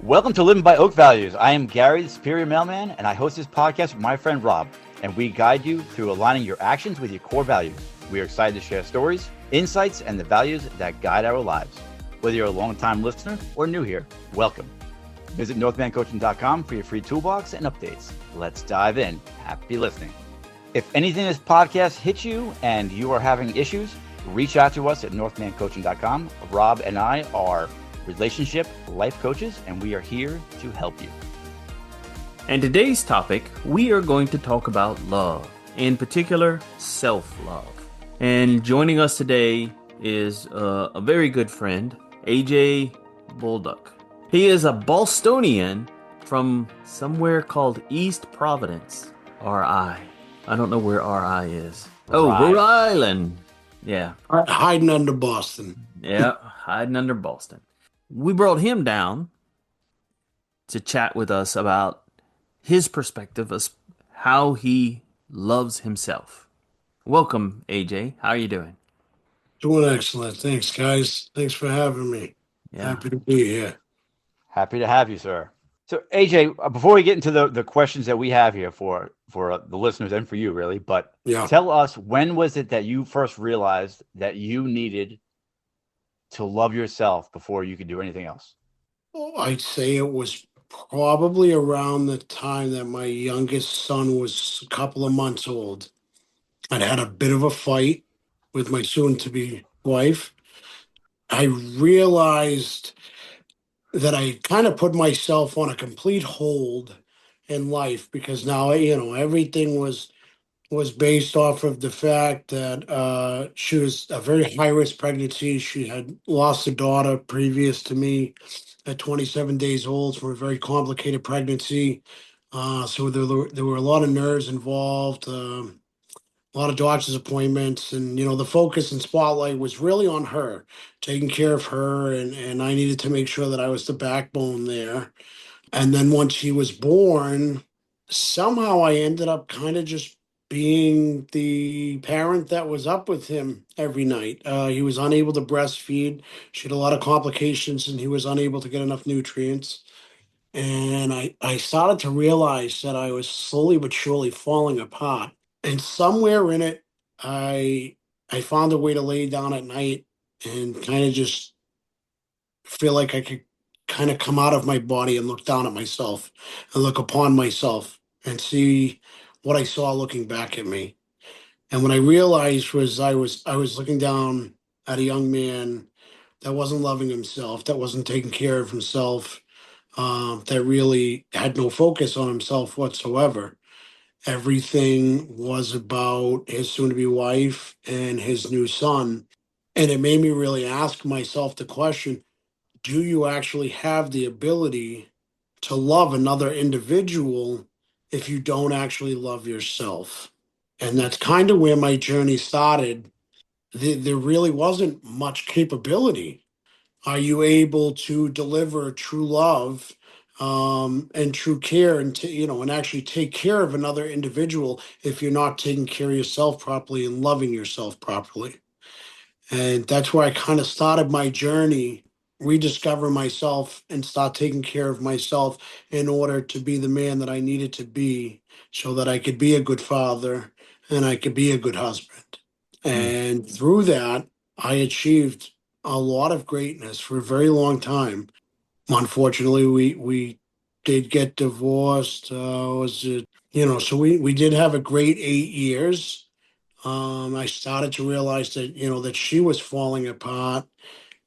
Welcome to Living by Oak Values. I am Gary, the Superior Mailman, and I host this podcast with my friend Rob, and we guide you through aligning your actions with your core values. We are excited to share stories, insights, and the values that guide our lives. Whether you're a long-time listener or new here, welcome. Visit northmancoaching.com for your free toolbox and updates. Let's dive in. Happy listening. If anything in this podcast hits you and you are having issues, reach out to us at northmancoaching.com. Rob and I are relationship life coaches, and we are here to help you. And today's topic, we are going to talk about love, in particular, self-love. And joining us today is a very good friend, AJ Bolduc. He is a Bostonian from somewhere called East Providence, RI. I don't know where RI is. Oh, Rhode Island. Yeah. Hiding under Boston. Yeah, hiding under Boston. We brought him down to chat with us about his perspective of how he loves himself. Welcome, AJ. How are you doing? Doing excellent. Thanks, guys. Thanks for having me. Yeah. Happy to be here. Happy to have you, sir. So, AJ, before we get into the questions that we have here for the listeners and for you, really, but Tell us, when was it that you first realized that you needed to love yourself before you could do anything else? Oh, I'd say it was probably around the time that my youngest son was a couple of months old. I'd had a bit of a fight with my soon-to-be wife. I realized that I kind of put myself on a complete hold in life because now, everything was based off of the fact that she was a very high-risk pregnancy. She had lost a daughter previous to me at 27 days old from a very complicated pregnancy. So there were a lot of nerves involved, a lot of doctor's appointments, and the focus and spotlight was really on her, taking care of her, and I needed to make sure that I was the backbone there. And then once she was born, somehow I ended up kind of just being the parent that was up with him every night. He was unable to breastfeed. She had a lot of complications and he was unable to get enough nutrients. And I started to realize that I was slowly but surely falling apart. And somewhere in it, I found a way to lay down at night and kind of just feel like I could kind of come out of my body and look down at myself and look upon myself and see what I saw looking back at me. And what I realized was I was looking down at a young man that wasn't loving himself, that wasn't taking care of himself, that really had no focus on himself whatsoever. Everything was about his soon-to-be wife and his new son. And it made me really ask myself the question, do you actually have the ability to love another individual if you don't actually love yourself? And that's kind of where my journey started. There really wasn't much capability. Are you able to deliver true love and true care and actually take care of another individual if you're not taking care of yourself properly and loving yourself properly? And that's where I kind of started my journey, rediscover myself and start taking care of myself in order to be the man that I needed to be so that I could be a good father and I could be a good husband. And through that, I achieved a lot of greatness for a very long time. Unfortunately, we did get divorced. So we did have a great 8 years. I started to realize that she was falling apart,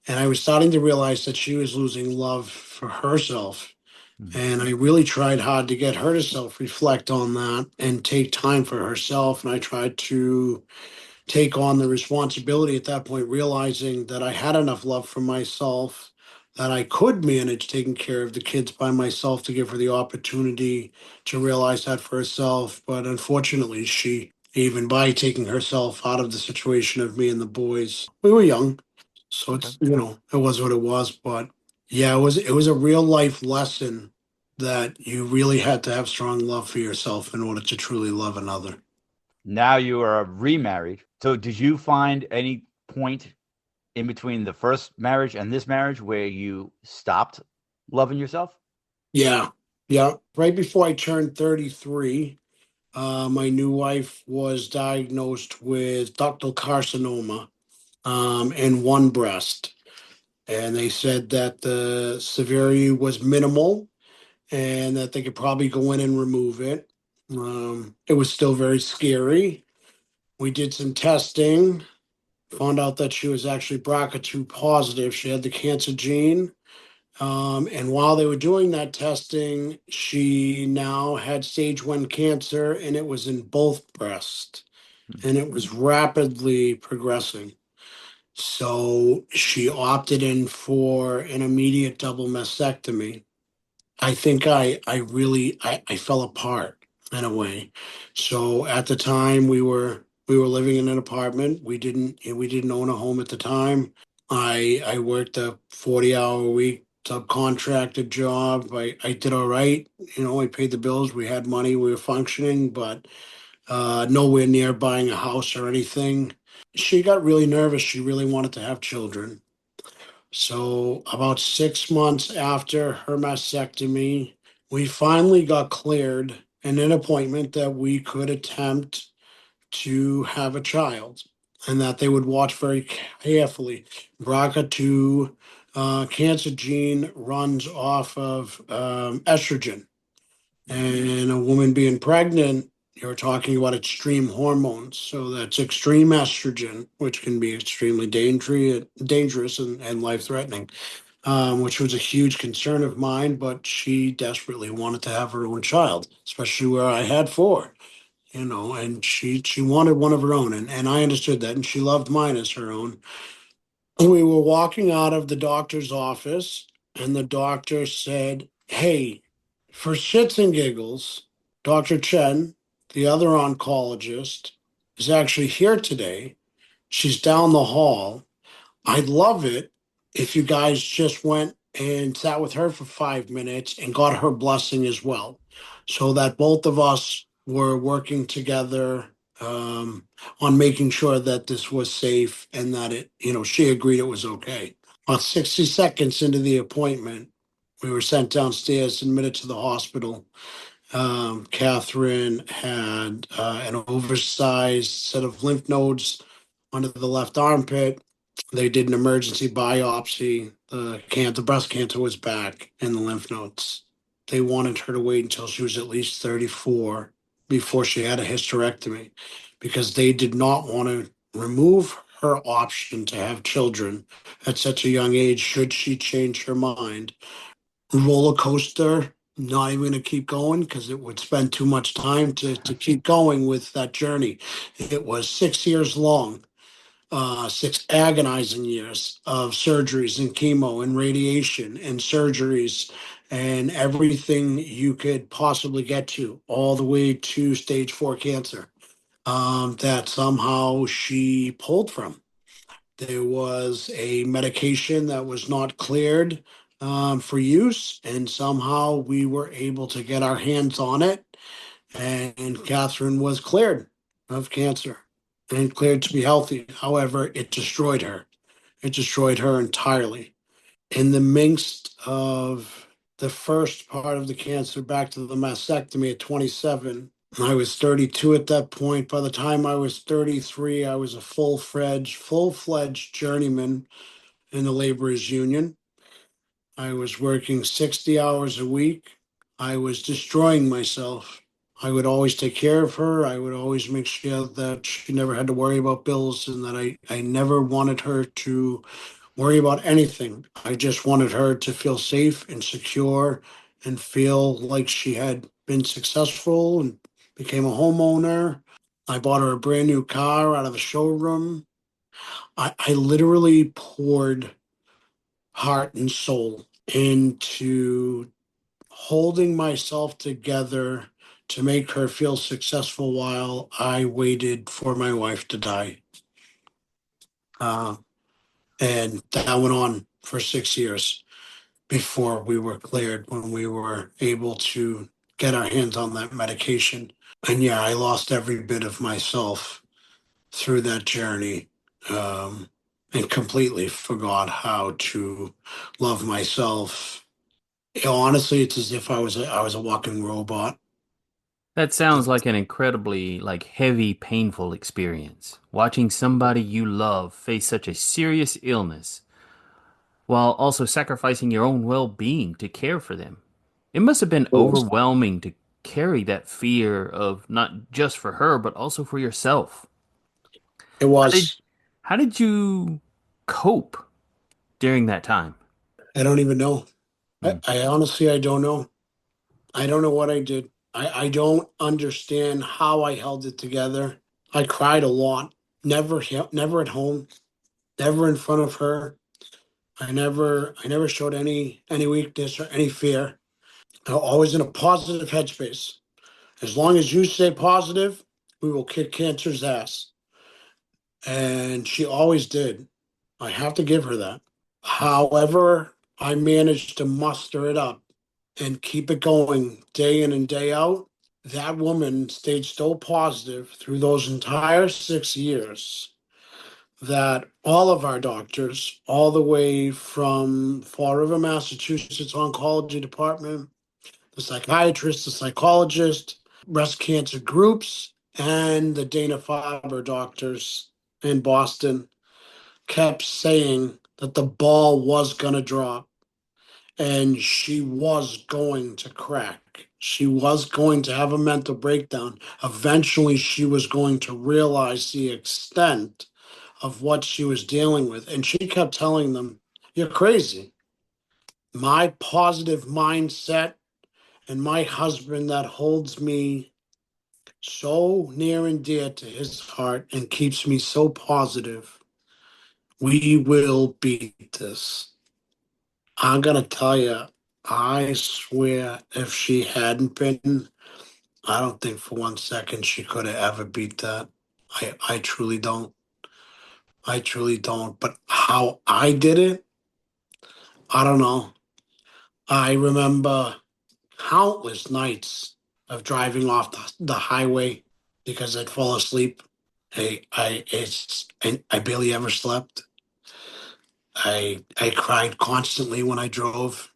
and I was starting to realize that she was losing love for herself. And I really tried hard to get her to self-reflect on that and take time for herself. And I tried to take on the responsibility at that point, realizing that I had enough love for myself that I could manage taking care of the kids by myself to give her the opportunity to realize that for herself. But unfortunately, even by taking herself out of the situation of me and the boys, we were young. So it was what it was. But yeah, it was a real life lesson that you really had to have strong love for yourself in order to truly love another. Now you are remarried. So did you find any point in between the first marriage and this marriage where you stopped loving yourself? Yeah, yeah. Right before I turned 33, my new wife was diagnosed with ductal carcinoma in one breast. And they said that the severity was minimal and that they could probably go in and remove it. It was still very scary. We did some testing, found out that she was actually BRCA2 positive. She had the cancer gene. And while they were doing that testing, she now had stage one cancer and it was in both breasts and it was rapidly progressing. So she opted in for an immediate double mastectomy. I think I fell apart in a way. So at the time we were living in an apartment. We didn't own a home at the time. I worked a 40-hour a week subcontracted job. I did all right. I paid the bills. We had money. We were functioning, but nowhere near buying a house or anything. She got really nervous. She really wanted to have children. So, about 6 months after her mastectomy, we finally got cleared and an appointment that we could attempt to have a child and that they would watch very carefully. BRCA2 cancer gene runs off of estrogen. And a woman being pregnant, you're talking about extreme hormones. So that's extreme estrogen, which can be extremely dangerous and life threatening, which was a huge concern of mine. But she desperately wanted to have her own child, especially where I had four, and she wanted one of her own. And I understood that. And she loved mine as her own. We were walking out of the doctor's office, and the doctor said, "Hey, for shits and giggles, Dr. Chen, the other oncologist, is actually here today. She's down the hall. I'd love it if you guys just went and sat with her for 5 minutes and got her blessing as well, so that both of us were working together on making sure that this was safe and that she agreed it was okay." About 60 seconds into the appointment, we were sent downstairs, admitted to the hospital. Catherine had an oversized set of lymph nodes under the left armpit. They did an emergency biopsy. The breast cancer was back in the lymph nodes. They wanted her to wait until she was at least 34 before she had a hysterectomy because they did not want to remove her option to have children at such a young age should she change her mind. Roller coaster, not even going to keep going because it would spend too much time to keep going with that journey. It was 6 years long, 6 agonizing years of surgeries and chemo and radiation and surgeries and everything you could possibly get to, all the way to stage four cancer, that somehow she pulled from. There was a medication that was not cleared for use, and somehow we were able to get our hands on it. And Catherine was cleared of cancer and cleared to be healthy. However, it destroyed her. It destroyed her entirely. In the midst of the first part of the cancer, back to the mastectomy at 27, I was 32 at that point. By the time I was 33, I was a full-fledged journeyman in the laborers union. I was working 60 hours a week. I was destroying myself. I would always take care of her. I would always make sure that she never had to worry about bills and that I never wanted her to worry about anything. I just wanted her to feel safe and secure and feel like she had been successful and became a homeowner. I bought her a brand new car out of the showroom. I literally poured heart and soul into holding myself together to make her feel successful while I waited for my wife to die. Uh, and that went on for 6 years before we were cleared, when we were able to get our hands on that medication. And yeah, I lost every bit of myself through that journey, and completely forgot how to love myself Honestly, it's as if I was a walking robot. That sounds like an incredibly heavy, painful experience. Watching somebody you love face such a serious illness while also sacrificing your own well-being to care for them. It must have been overwhelming to carry that fear of not just for her, but also for yourself. It How did was. how did you cope during that time? I don't even know. Hmm. I honestly, I don't know. I don't know what I did. I don't understand how I held it together. I cried a lot. Never at home. Never in front of her. I never showed any weakness or any fear. Always in a positive headspace. As long as you stay positive, we will kick cancer's ass. And she always did. I have to give her that. However, I managed to muster it up and keep it going day in and day out. That woman stayed so positive through those entire 6 years that all of our doctors, all the way from Fall River, Massachusetts oncology department, the psychiatrist, the psychologist, breast cancer groups, and the Dana-Farber doctors in Boston kept saying that the ball was going to drop and she was going to crack. She was going to have a mental breakdown. Eventually, she was going to realize the extent of what she was dealing with. And she kept telling them, "You're crazy." My positive mindset and my husband that holds me so near and dear to his heart and keeps me so positive, we will beat this. I'm gonna tell you, I swear, if she hadn't been, I don't think for 1 second she could have ever beat that. I truly don't. I truly don't. But how I did it, I don't know. I remember countless nights of driving off the highway because I'd fall asleep. I barely ever slept. I cried constantly when I drove.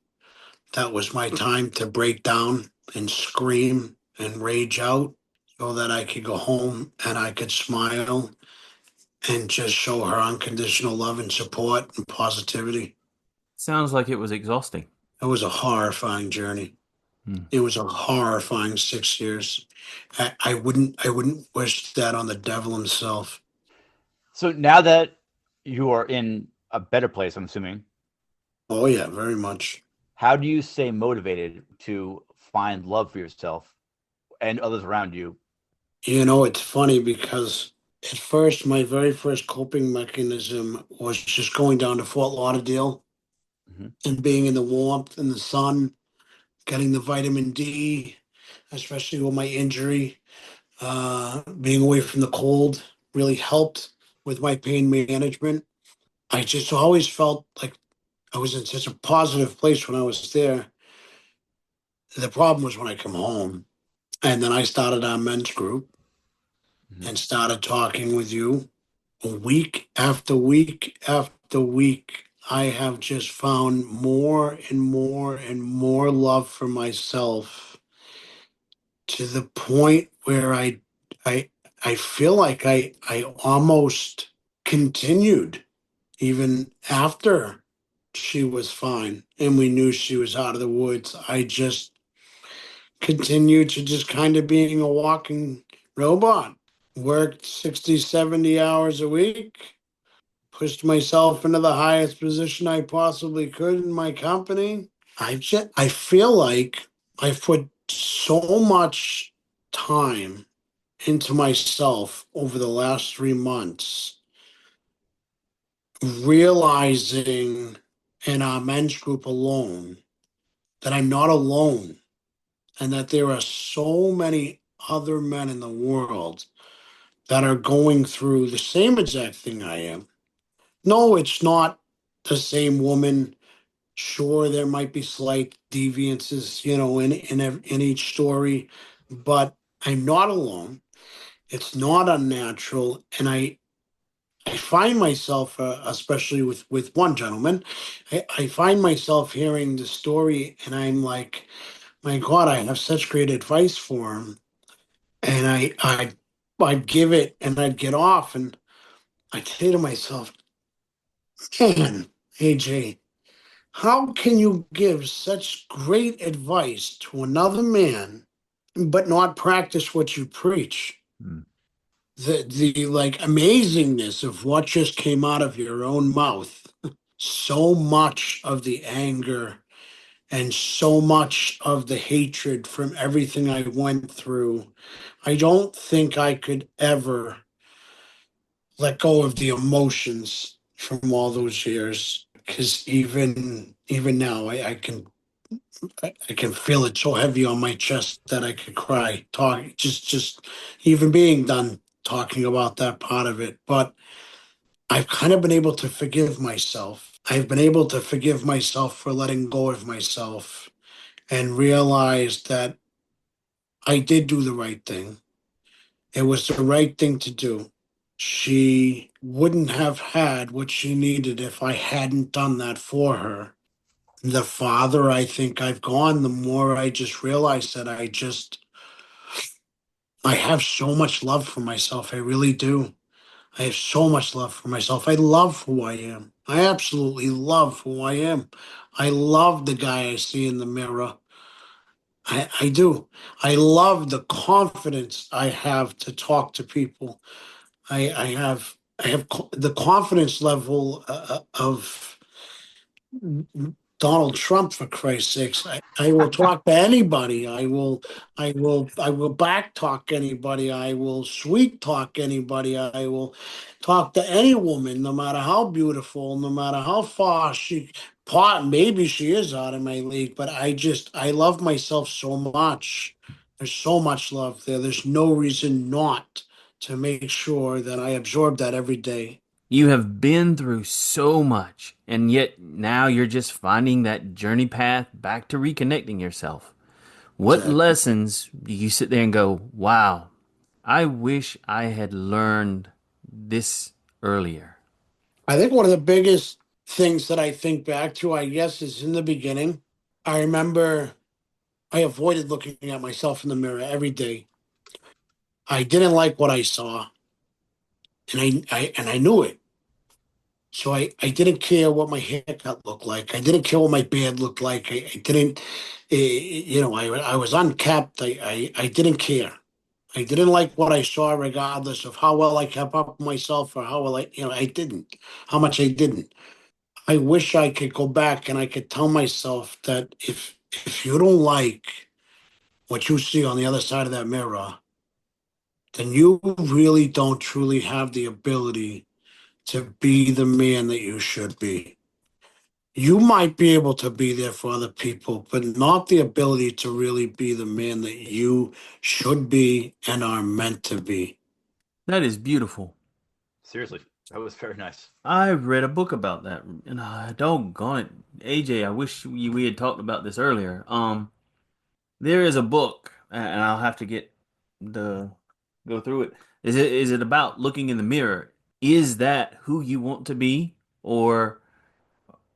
That was my time to break down and scream and rage out so that I could go home and I could smile and just show her unconditional love and support and positivity. Sounds like it was exhausting. It was a horrifying journey. Hmm. It was a horrifying 6 years. I wouldn't wish that on the devil himself. So now that you are in a better place, I'm assuming, Oh yeah, very much. how do you stay motivated to find love for yourself and others around you? It's funny because at first, my very first coping mechanism was just going down to Fort Lauderdale Mhm. and being in the warmth and the sun, getting the vitamin D, especially with my injury. Being away from the cold really helped with my pain management. I just always felt like I was in such a positive place when I was there. The problem was when I come home, and then I started our men's group Mhm. and started talking with you. Week after week after week, I have just found more and more and more love for myself to the point where I I feel like I almost continued even after she was fine and we knew she was out of the woods. I just continued to just kind of being a walking robot. Worked 60, 70 hours a week, pushed myself into the highest position I possibly could in my company. I feel like I've put so much time into myself over the last 3 months, realizing in our men's group alone that I'm not alone and that there are so many other men in the world that are going through the same exact thing I am. No, it's not the same woman. Sure, there might be slight deviances, in each story, but I'm not alone. It's not unnatural, and I find myself, especially with one gentleman, I find myself hearing the story, and I'm like, my God, I have such great advice for him, and I'd give it, and I'd get off, and I'd say to myself, man, AJ, how can you give such great advice to another man, but not practice what you preach? Mm. The like amazingness of what just came out of your own mouth, so much of the anger and so much of the hatred from everything I went through. I don't think I could ever let go of the emotions from all those years, because even now I can feel it so heavy on my chest that I could cry. Talk just even being done talking about that part of it. But I've kind of been able to forgive myself. I've been able to forgive myself for letting go of myself and realize that I did do the right thing. It was the right thing to do. She wouldn't have had what she needed if I hadn't done that for her. The farther I think I've gone, the more I just realize that I have so much love for myself. I really do. I have so much love for myself. I love who I am. I absolutely love who I am. I love the guy I see in the mirror. I do. I love the confidence I have to talk to people. I have the confidence level of Donald Trump, for Christ's sakes. I will talk to anybody. I will back talk anybody. I will sweet talk anybody. I will talk to any woman, no matter how beautiful, no matter how far maybe she is out of my league, but I love myself so much. There's so much love there. There's no reason not to make sure that I absorb that every day. You have been through so much, and yet now you're just finding that journey path back to reconnecting yourself. What Exactly. lessons do you sit there and go, wow, I wish I had learned this earlier? I think one of the biggest things that I think back to, I guess, is in the beginning. I remember I avoided looking at myself in the mirror every day. I didn't like what I saw, and I knew it. So I didn't care what my haircut looked like. I didn't care what my beard looked like. I didn't, I was unkept. I didn't care. I didn't like what I saw, regardless of how well I kept up with myself or how well I didn't, how much I didn't. I wish I could go back and I could tell myself that if you don't like what you see on the other side of that mirror, then you really don't truly have the ability to be the man that you should be. You might be able to be there for other people, but not the ability to really be the man that you should be and are meant to be. That is beautiful. Seriously, that was very nice. I read a book about that, and doggone it, AJ, I wish we had talked about this earlier. There is a book, and I'll have to get the go through it. Is it about looking in the mirror? Is that who you want to be, or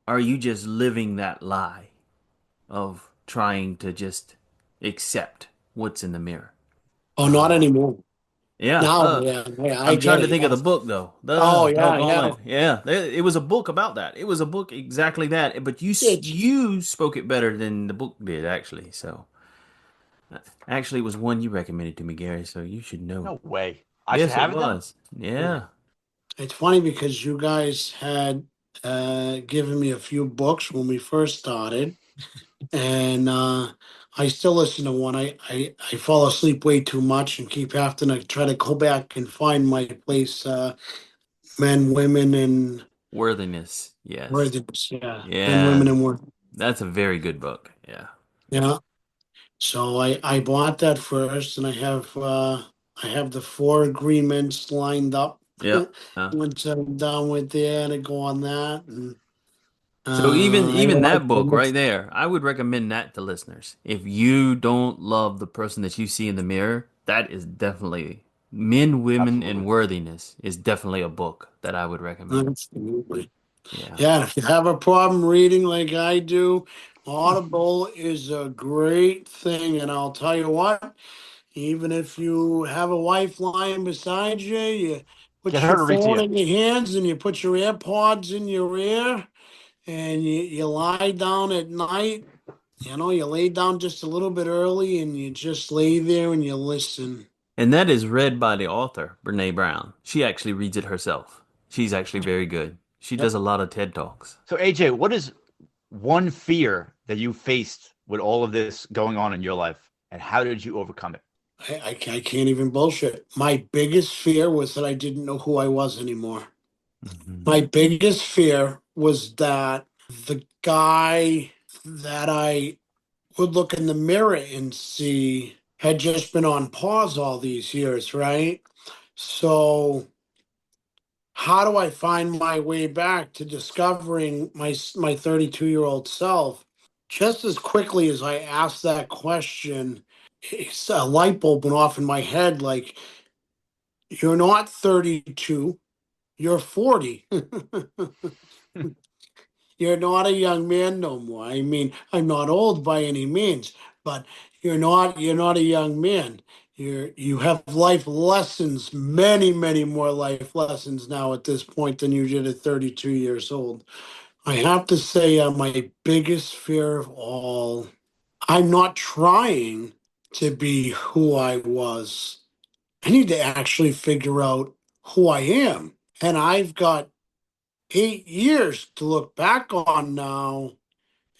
are you just living that lie of trying to just accept what's in the mirror? Oh, not Uh, anymore. yeah. Now, yeah, yeah, I I'm get trying to it. think of Yeah. the book though. Oh, The yeah, doggone yeah. it. Yeah, it was a book about that. It was a book exactly that. But It's you spoke it better than the book did actually. So actually, it was one you recommended to me, Gary. So you should know. No way. I should Yes, it have it then? was. Yeah. it's funny because you guys had given me a few books when we first started, and I still listen to one. I fall asleep way too much and keep having to try to go back and find my place. Men, women, and Worthiness. Yes. worthiness. Yeah, men, Yeah. women, and worth. That's a very good book. Yeah. Yeah. So I bought that first, and I have the four agreements lined up. Yep. Once I'm done with there, to go on that, and So I even like that the book list. right there, I would recommend that to listeners. If you don't love the person that you see in the mirror, that is definitely Men, Women, and Absolutely. Worthiness is definitely a book that I would recommend. Absolutely. Yeah. Yeah, if you have a problem reading like I do, Audible is a great thing. And I'll tell you what, even if you have a wife lying beside you, you Get put her your to read to phone you. in your hands and you put your AirPods in your ear and you lie down at night. You lay down just a little bit early and you just lay there and you listen. And that is read by the author, Brene Brown. She actually reads it herself. She's actually very good. She does Yep. a lot of TED Talks. So AJ, what is one fear that you faced with all of this going on in your life, and how did you overcome it? I can't even bullshit. My biggest fear was that I didn't know who I was anymore. Mhm. My biggest fear was that the guy that I would look in the mirror and see had just been on pause all these years, right? So how do I find my way back to discovering my 32-year-old self? Just as quickly as I asked that question, it's a light bulb went off in my head like, you're not 32, you're 40. You're not a young man no more. I mean, I'm not old by any means, but you're not a young man. You have life lessons, many, many more life lessons now at this point than you did at 32 years old. I have to say, my biggest fear of all, I'm not trying to be who I was. I need to actually figure out who I am. And I've got 8 years to look back on now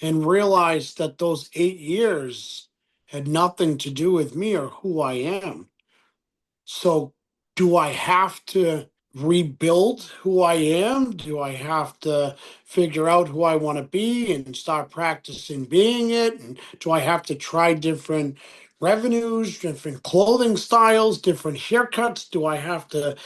and realize that those 8 years had nothing to do with me or who I am. So, do I have to rebuild who I am? Do I have to figure out who I want to be and start practicing being it? And do I have to try different revenues, different clothing styles, different haircuts? Do I have to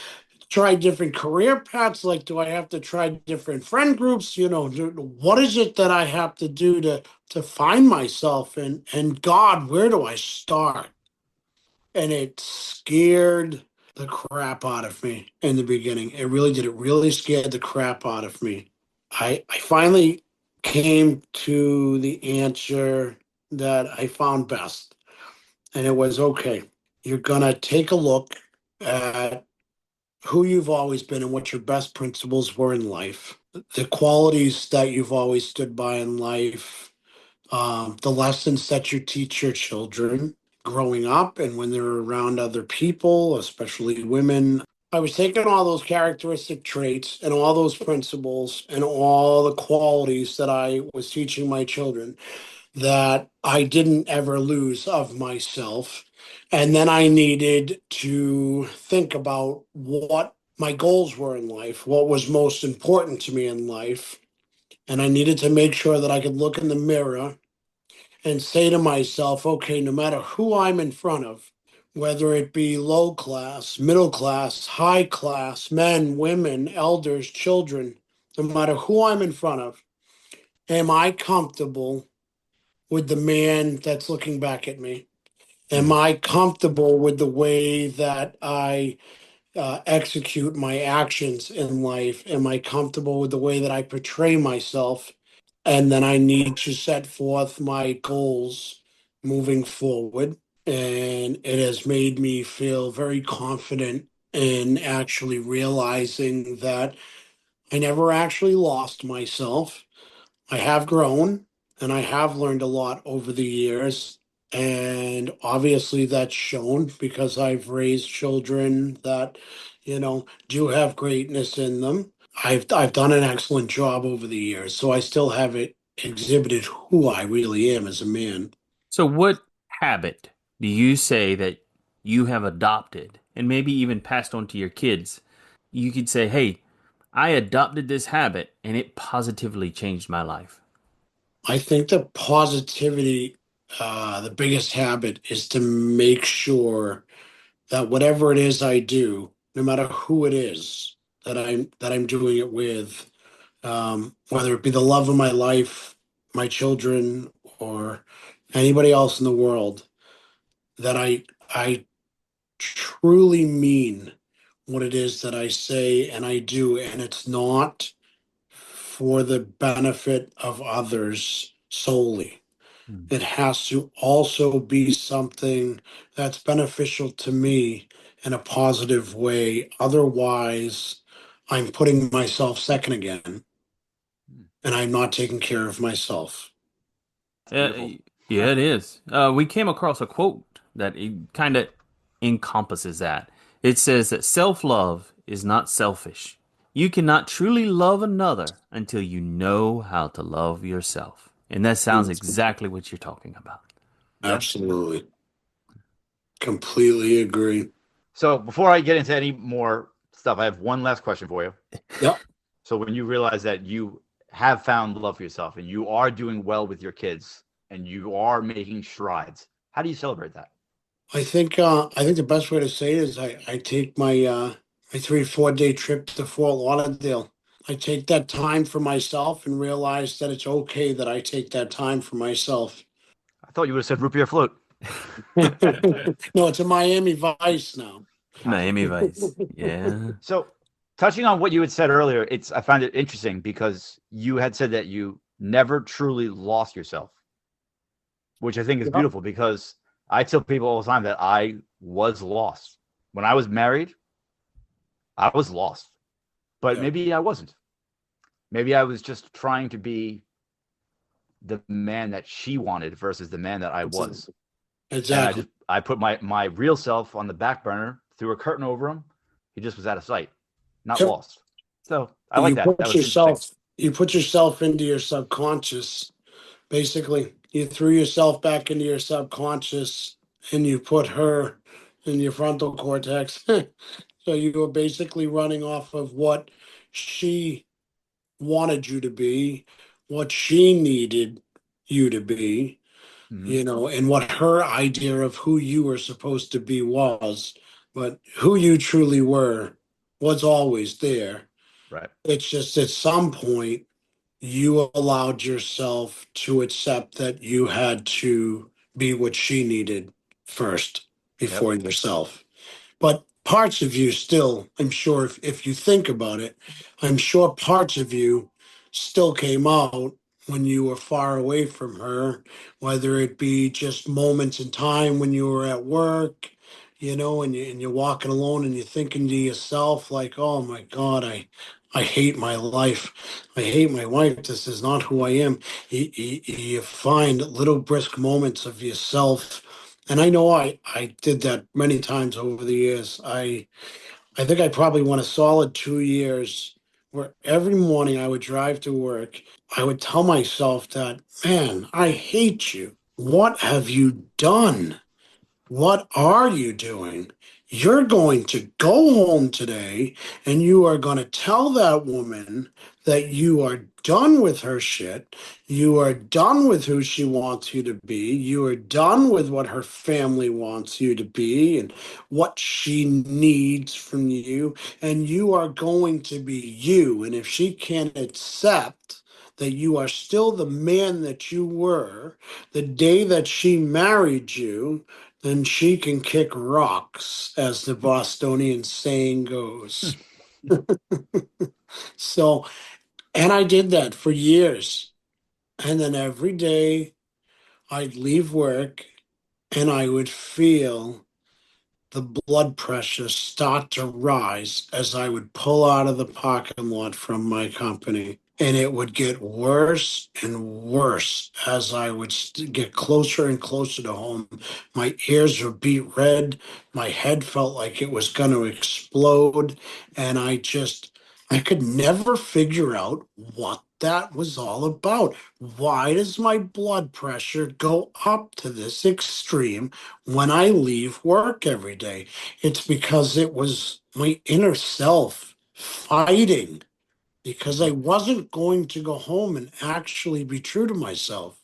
try different career paths? Like, do I have to try different friend groups? What is it that I have to do to find myself? And God, where do I start? And it scared the crap out of me in the beginning. It really did. It really scared the crap out of me. I finally came to the answer that I found best. And it was okay, you're going to take a look at who you've always been and what your best principles were in life, the qualities that you've always stood by in life, the lessons that you teach your children growing up and when they're around other people, especially women. I was taking all those characteristic traits and all those principles and all the qualities that I was teaching my children that I didn't ever lose of myself. And then I needed to think about what my goals were in life, what was most important to me in life. And I needed to make sure that I could look in the mirror and say to myself, okay, no matter who I'm in front of, whether it be low class, middle class, high class, men, women, elders, children, no matter who I'm in front of, am I comfortable with the man that's looking back at me? Am Mhm. I comfortable with the way that I execute my actions in life? Am I comfortable with the way that I portray myself? And then I need to set forth my goals moving forward. And it has made me feel very confident in actually realizing that I never actually lost myself. I have grown and I have learned a lot over the years. And obviously that's shown because I've raised children that, do have greatness in them. I've done an excellent job over the years, so I still haven't exhibited who I really am as a man. So, what habit do you say that you have adopted and maybe even passed on to your kids? You could say, hey, I adopted this habit and it positively changed my life. I think that positivity, the biggest habit is to make sure that whatever it is I do, no matter who it is that I'm doing it with, whether it be the love of my life, my children, or anybody else in the world, that I truly mean what it is that I say and I do, and it's not for the benefit of others solely. Mm. It has to also be something that's beneficial to me in a positive way. Otherwise, I'm putting myself second again Hmm. and I'm not taking care of myself. It's beautiful. Yeah, it is. We came across a quote that kind of encompasses that. It says that self-love is not selfish. You cannot truly love another until you know how to love yourself. And that sounds exactly what you're talking about. Yeah. Absolutely. Completely agree. So before I get into any more stuff, I have one last question for you. Yep. So when you realize that you have found love for yourself and you are doing well with your kids and you are making strides, how do you celebrate that? I think the best way to say it is I take my 3 4 day trip to Fort Lauderdale. I take that time for myself and realize that it's okay that I take that time for myself. I thought you would have said root beer float. No, it's a Miami Vice now. Gotcha. Miami Vice. Yeah. So touching on what you had said earlier, I find it interesting because you had said that you never truly lost yourself, which I think is Yep. beautiful because I tell people all the time that I was lost. When I was married, I was lost. But Yep. maybe I wasn't. Maybe I was just trying to be the man that she wanted versus the man that I was. And Exactly. I put my real self on the back burner, threw a curtain over him. He just was out of sight, not Yep. lost. So I like that. That was interesting. You put yourself into your subconscious. Basically, you threw yourself back into your subconscious and you put her in your frontal cortex. So you were basically running off of what she wanted you to be, what she needed you to be, Mm-hmm. and what her idea of who you were supposed to be was. But who you truly were was always there. Right. It's just at some point you allowed yourself to accept that you had to be what she needed first Yep. before yourself. But parts of you still, I'm sure, if you think about it, I'm sure parts of you still came out when you were far away from her, whether it be just moments in time when you were at work, and you're walking alone and you're thinking to yourself, like, oh my God, I hate my life. I hate my wife. This is not who I am. You find little brisk moments of yourself, and I know I did that many times over the years. I think I probably went a solid 2 years where every morning I would drive to work. I would tell myself that, man, I hate you. What have you done? What are you doing? You're going to go home today and you are going to tell that woman that you are done with her shit. You are done with who she wants you to be. You are done with what her family wants you to be and what she needs from you. And you are going to be you. And if she can't accept that you are still the man that you were the day that she married you, then she can kick rocks, as the Bostonian saying goes. So, and I did that for years. And then every day I'd leave work and I would feel the blood pressure start to rise as I would pull out of the parking lot from my company. And it would get worse and worse as I would get closer and closer to home. My ears would beat red. My head felt like it was going to explode. And I could never figure out what that was all about. Why does my blood pressure go up to this extreme when I leave work every day? It's because it was my inner self fighting because I Mm-hmm. wasn't going to go home and actually be true to myself.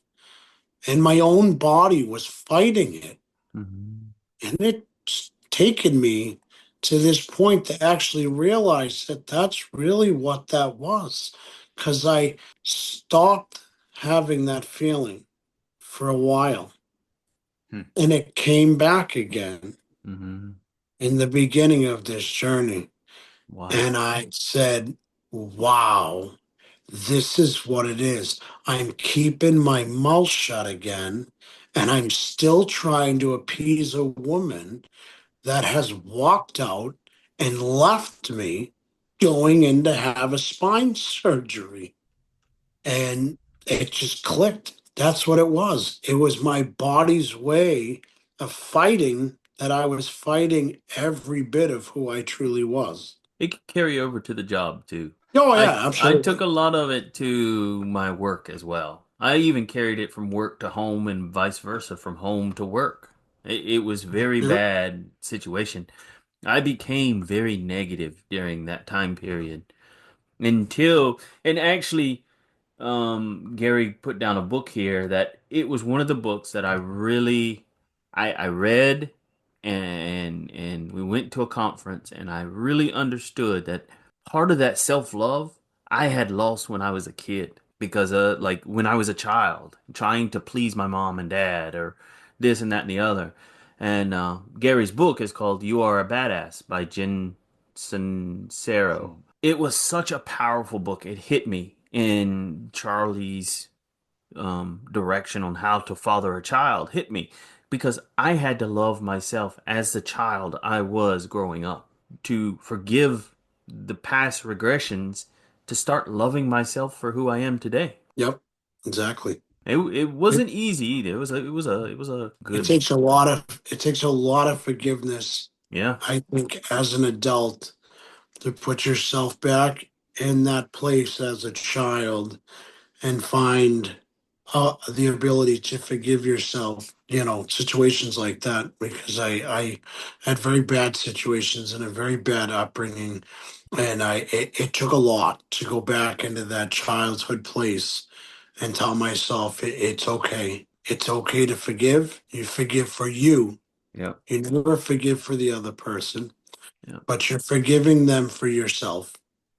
And my own body was fighting it. Mhm. And it's taken me to this point to actually realize that that's really what that was. Because I stopped having that feeling for a while Hmm. and it came back again. Mhm. in the beginning of this journey. Wow. And I said, wow, this is what it is. I'm keeping my mouth shut again, and I'm still trying to appease a woman that has walked out and left me going in to have a spine surgery. And it just clicked. That's what it was. It was my body's way of fighting that I was fighting every bit of who I truly was. It could carry over to the job too. Oh, I yeah, I took a absolutely. lot of it to my work as well. I even carried it from work to home and vice versa from home to work. It was very Yeah. bad situation. I became very negative during that time period until, and actually, Gary put down a book here that it was one of the books that I read, and we went to a conference, and I really understood that part of that self-love I had lost when I was a kid, because like when I was a child trying to please my mom and dad or this and that and the other. And Gary's book is called "You Are a Badass" by Jen Sincero. It was such a powerful book. It hit me in Charlie's direction on how to father a child, hit me because I had to love myself as the child I was growing up, to forgive the past regressions, to start loving myself for who I am today. Yep, exactly. It It, wasn't easy either. It was a it good takes book. a lot of forgiveness, Yeah. I think, as an adult to put yourself back in that place as a child and find the ability to forgive yourself, situations like that, because I had very bad situations and a very bad upbringing. And it took a lot to go back into that childhood place and tell myself it's okay. It's okay to forgive. You forgive for you. Yeah. You never forgive for the other person, Yeah. but you're forgiving them for yourself.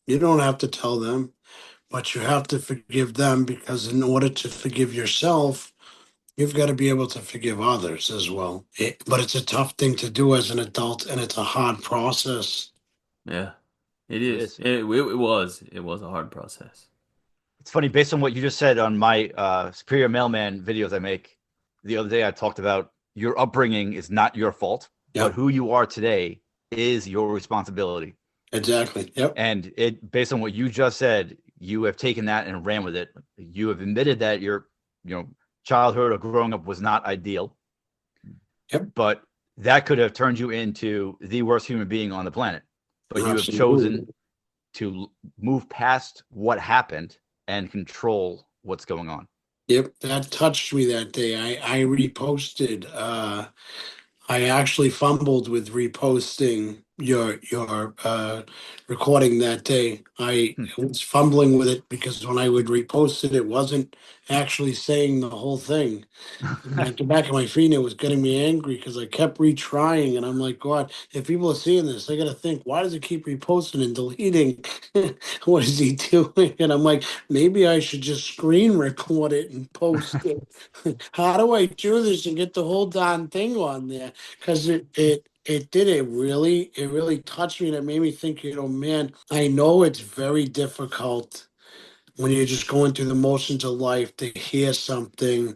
You don't have to tell them, but you have to forgive them, because in order to forgive yourself, you've got to be able to forgive others as well. But it's a tough thing to do as an adult, and it's a hard process. Yeah. It It is. is. It was a hard process. It's funny, based on what you just said on my Superior Mailman videos I make. The other day, I talked about your upbringing is not your fault, but Yep, who you are today is your responsibility. exactly. Yep, And it, based on what you just said, you have taken that and ran with it. You have admitted that your, you know, childhood or growing up was not ideal, yep, but that could have turned you into the worst human being on the planet. But you have absolutely. chosen to move past what happened and control what's going on. Yep, that touched me that day. I reposted. I actually fumbled with reposting your recording that day. I Hmm. was fumbling with it because when I would repost it, it wasn't actually saying the whole thing. At the back of my feet, it was getting me angry because I kept retrying, and I'm like, God, if people are seeing this, they got to think, why does it keep reposting and deleting? What is he doing? And I'm like, maybe I should just screen record it and post it. How do I do this and get the whole darn thing on there? Because it really touched me, and it made me think, man, I know it's very difficult when you're just going through the motions of life to hear something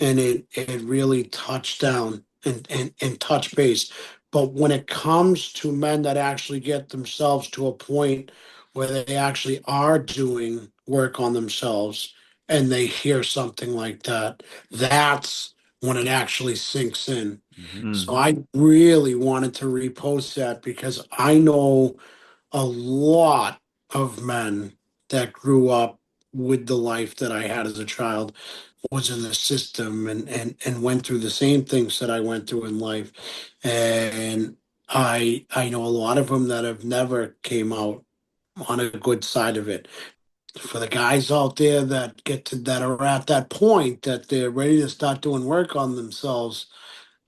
and it really touch down and touch base. But when it comes to men that actually get themselves to a point where they actually are doing work on themselves and they hear something like that, that's when it actually sinks in. Mm-hmm. So Hmm. I really wanted to repost that because I know a lot of men that grew up with the life that I had as a child, was in the system and went through the same things that I went through in life. And I know a lot of them that have never came out on a good side of it. For the guys out there that are at that point that they're ready to start doing work on themselves,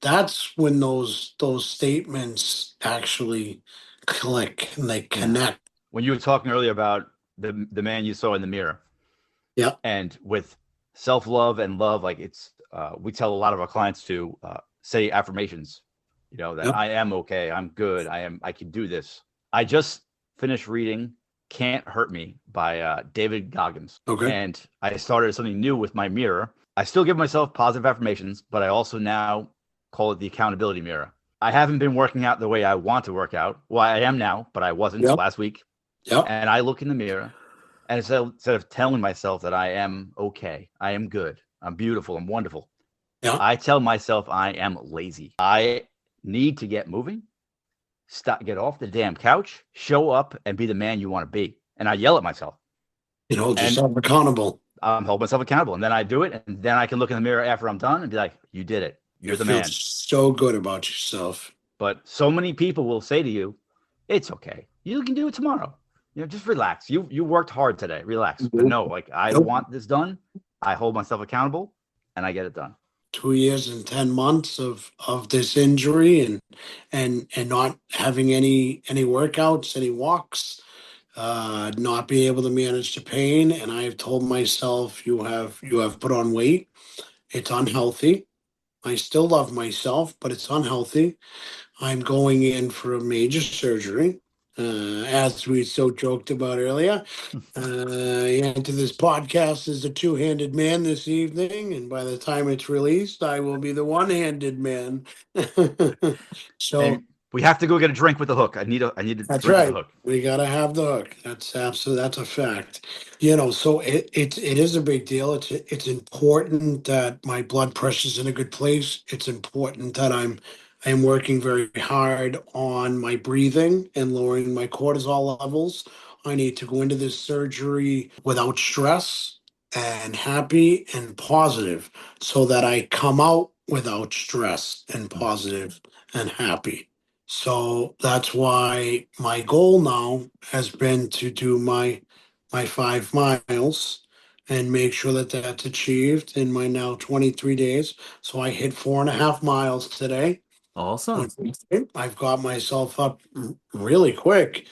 that's when those statements actually click and they Yeah. connect. When you were talking earlier about the man you saw in the mirror, Yeah. and with self love and love, like it's we tell a lot of our clients to say affirmations. that Yep. I am okay. I'm good. I can do this. I just finished reading Can't Hurt Me by David Goggins. Okay. And I started something new with my mirror. I still give myself positive affirmations, but I also now call it the accountability mirror. I haven't been working out the way I want to work out. Well, I am now, but I wasn't Yep. last week. Yep. And I look in the mirror, and instead of telling myself that I am okay, I am good, I'm beautiful, I'm wonderful, Yeah. I tell myself I am lazy. I need to get moving, get off the damn couch, show up, and be the man you want to be. And I yell at myself. You hold And yourself accountable. I'm holding myself accountable. And then I do it. And then I can look in the mirror after I'm done and be like, you did it. You're the feel man. so good about yourself. But so many people will say to you, it's okay. You can do it tomorrow. Just relax. You worked hard today. Relax. But no, like I want this done. I hold myself accountable and I get it done. 2 years and 10 months of this injury and not having any workouts, any walks, not being able to manage the pain. And I've told myself, you have put on weight. It's unhealthy. I still love myself, but it's unhealthy. I'm going in for a major surgery, as we so joked about earlier. Into this podcast as a two-handed man this evening, and by the time it's released, I will be the one-handed man. So And we have to go get a drink with the hook. I need a drink that's with right. the hook. We gotta have the hook. That's absolutely, that's a fact. So it is a big deal. It's important that my blood pressure's in a good place. It's important that I'm working very hard on my breathing and lowering my cortisol levels. I need to go into this surgery without stress and happy and positive so that I come out without stress and positive and happy. So that's why my goal now has been to do my 5 miles and make sure that that's achieved in my now 23 days. So I hit 4.5 miles today. Awesome. I've got myself up really quick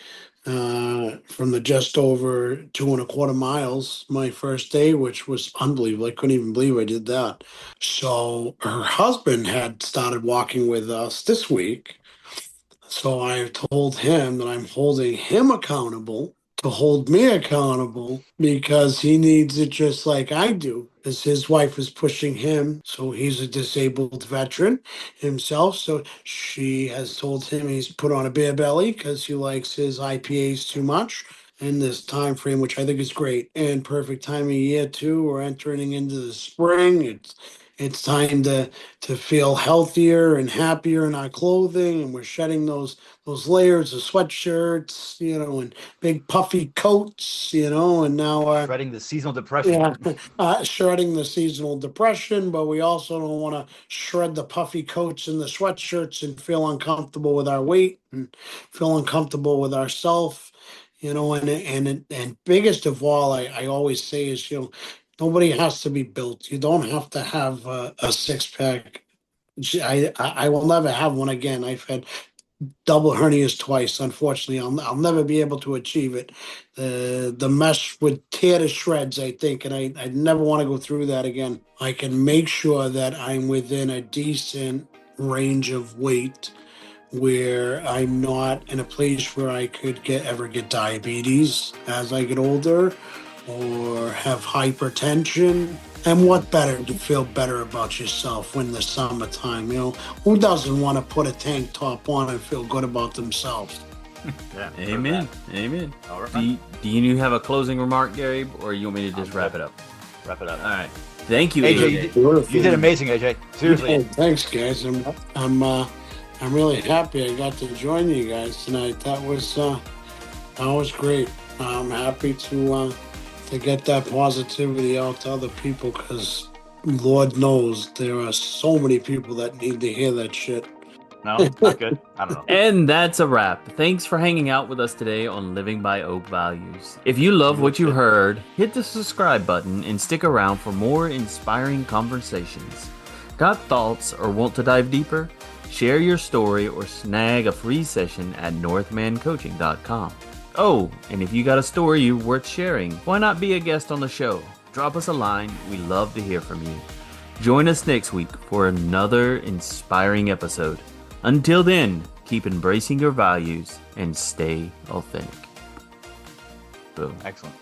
from the just over 2.25 miles my first day, which was unbelievable. I couldn't even believe I did that. So her husband had started walking with us this week. So I told him that I'm holding him accountable to hold me accountable because he needs it just like I do. As his wife is pushing him, so he's a disabled veteran himself. So she has told him he's put on a beer belly because he likes his IPAs too much in this time frame, which I think is great and perfect time of year too. We're entering into the spring. It's time to feel healthier and happier in our clothing, and we're shedding those layers of sweatshirts, and big puffy coats, and now Shredding the seasonal depression. shredding the seasonal depression, but we also don't want to shred the puffy coats and the sweatshirts and feel uncomfortable with our weight and feel uncomfortable with ourself, and biggest of all, I always say is, nobody has to be built. You don't have to have a six pack. I will never have one again. I've had double hernias twice. Unfortunately, I'll never be able to achieve it. The mesh would tear to shreds, I think, and I never want to go through that again. I can make sure that I'm within a decent range of weight where I'm not in a place where I could ever get diabetes as I get older or have hypertension. And what better to feel better about yourself when the summertime, who doesn't want to put a tank top on and feel good about themselves? Yeah, Amen. Amen. All right. Do you have a closing remark, Gary, or you want me to just wrap it up? Wrap it up. All right. Thank you, AJ, AJ. you did amazing, AJ. Seriously. Oh, thanks, guys. I'm really happy I got to join you guys tonight. That was great. I'm happy to get that positivity out to other people because Lord knows there are so many people that need to hear that shit. No, not good. I don't know. And that's a wrap. Thanks for hanging out with us today on Living by Oak Values. If you love what you heard, hit the subscribe button and stick around for more inspiring conversations. Got thoughts or want to dive deeper? Share your story or snag a free session at northmancoaching.com. Oh, and if you got a story you're worth sharing, why not be a guest on the show? Drop us a line. We love to hear from you. Join us next week for another inspiring episode. Until then, keep embracing your values and stay authentic. Boom. Excellent.